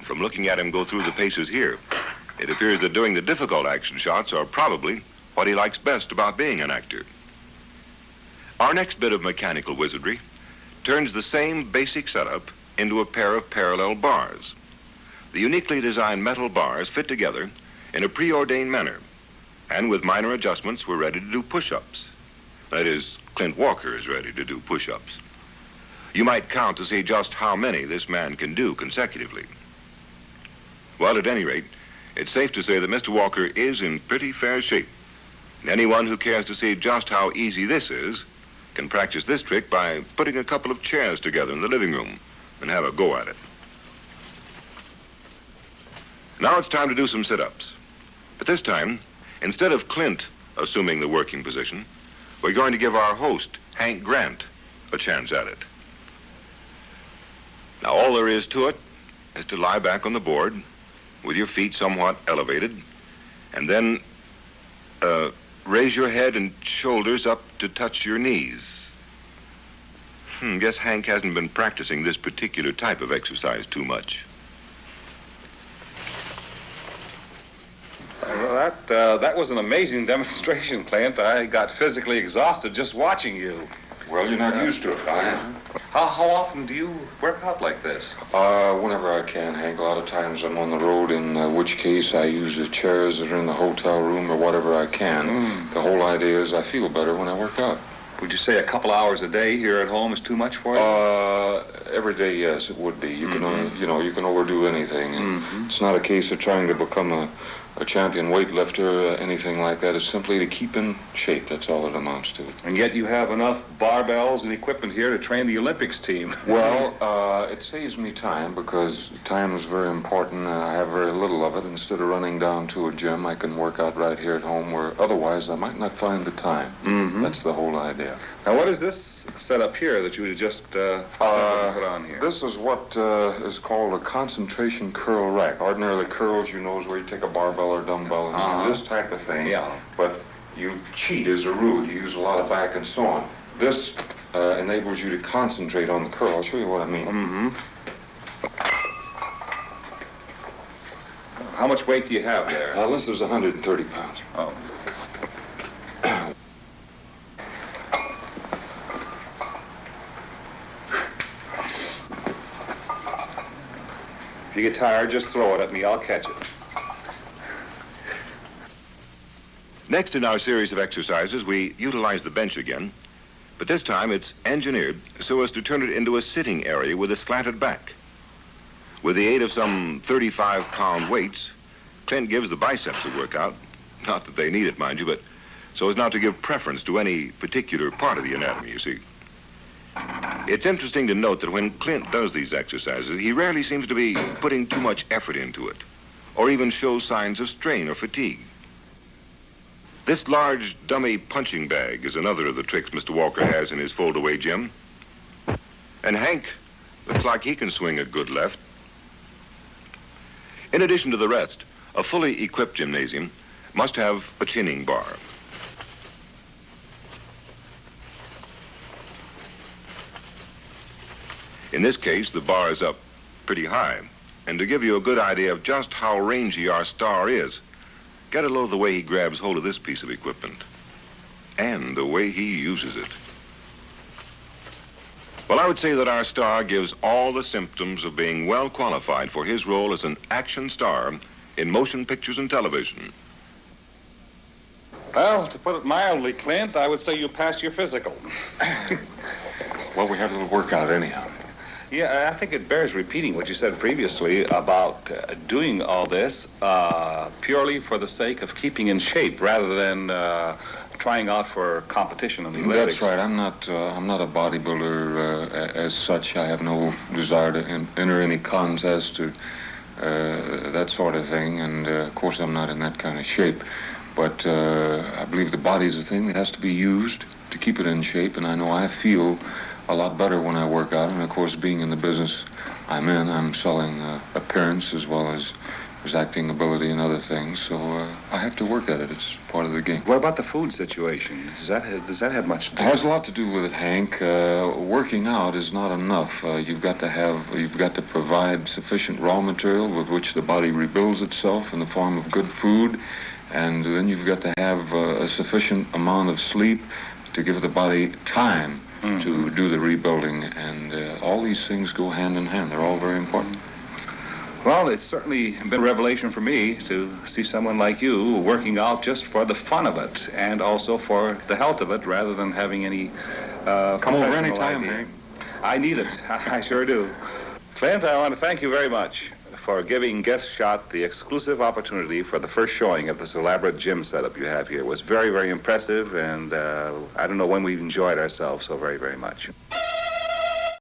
From looking at him go through the paces here, it appears that doing the difficult action shots are probably what he likes best about being an actor. Our next bit of mechanical wizardry turns the same basic setup into a pair of parallel bars. The uniquely designed metal bars fit together in a preordained manner, and with minor adjustments, we're ready to do push-ups. That is, Clint Walker is ready to do push-ups. You might count to see just how many this man can do consecutively. Well, at any rate, it's safe to say that Mr. Walker is in pretty fair shape. Anyone who cares to see just how easy this is can practice this trick by putting a couple of chairs together in the living room and have a go at it. Now it's time to do some sit-ups. But this time, instead of Clint assuming the working position, we're going to give our host, Hank Grant, a chance at it. Now, all there is to it is to lie back on the board with your feet somewhat elevated, and then raise your head and shoulders up to touch your knees. Guess Hank hasn't been practicing this particular type of exercise too much. Well, that was an amazing demonstration, Clint. I got physically exhausted just watching you. Well, you're not used to it, are you? How often do you work out like this? Whenever I can, Hank. A lot of times I'm on the road, in which case I use the chairs that are in the hotel room or whatever I can. The whole idea is I feel better when I work out. Would you say a couple hours a day here at home is too much for you? Every day, yes, it would be. You can, you can overdo anything. And it's not a case of trying to become a champion weightlifter, anything like that. It's simply to keep in shape. That's all it amounts to. And yet you have enough barbells and equipment here to train the Olympics team. Well, it saves me time because time is very important. I have very little of it. Instead of running down to a gym, I can work out right here at home where otherwise I might not find the time. That's the whole idea. Now, what is this setup here that you just put on here? This is what is called a concentration curl rack. Ordinarily, curls, is where you take a barbell or dumbbell and do this type of thing. Yeah. But you cheat as a rule. You use a lot of back and so on. This enables you to concentrate on the curl. I'll show you what I mean. How much weight do you have there? This is 130 pounds. Oh. If you get tired, just throw it at me. I'll catch it. Next in our series of exercises, we utilize the bench again, but this time it's engineered so as to turn it into a sitting area with a slanted back. With the aid of some 35-pound weights, Clint gives the biceps a workout. Not that they need it, mind you, but so as not to give preference to any particular part of the anatomy, you see. It's interesting to note that when Clint does these exercises, he rarely seems to be putting too much effort into it, or even shows signs of strain or fatigue. This large dummy punching bag is another of the tricks Mr. Walker has in his fold-away gym. And Hank looks like he can swing a good left. In addition to the rest, a fully equipped gymnasium must have a chinning bar. In this case, the bar is up pretty high. And to give you a good idea of just how rangy our star is, get a load of the way he grabs hold of this piece of equipment. And the way he uses it. Well, I would say that our star gives all the symptoms of being well qualified for his role as an action star in motion pictures and television. Well, to put it mildly, Clint, I would say you passed your physical. Well, we had a little workout anyhow. Yeah, I think it bears repeating what you said previously about doing all this purely for the sake of keeping in shape rather than trying out for competition in the Olympics. That's right. I'm not a bodybuilder as such. I have no desire to enter any contest or that sort of thing. And, of course, I'm not in that kind of shape. But I believe the body's a thing that has to be used to keep it in shape. And I know I feel a lot better when I work out. And, of course, being in the business I'm in, I'm selling appearance as well as his acting ability and other things. So I have to work at it. It's part of the game. What about the food situation? Does that have much to do? It has a lot to do with it, Hank. Working out is not enough. You've got to provide sufficient raw material with which the body rebuilds itself in the form of good food, and then you've got to have a sufficient amount of sleep to give the body time to do the rebuilding, and all these things go hand in hand. They're all very important. Well, it's certainly been a revelation for me to see someone like you working out just for the fun of it and also for the health of it rather than having any Come over professional anytime, idea. Hank. I need it. I sure do. Clint, I want to thank you very much for giving Guest Shot the exclusive opportunity for the first showing of this elaborate gym setup you have here. It was very, very impressive, and I don't know when we've enjoyed ourselves so very, very much.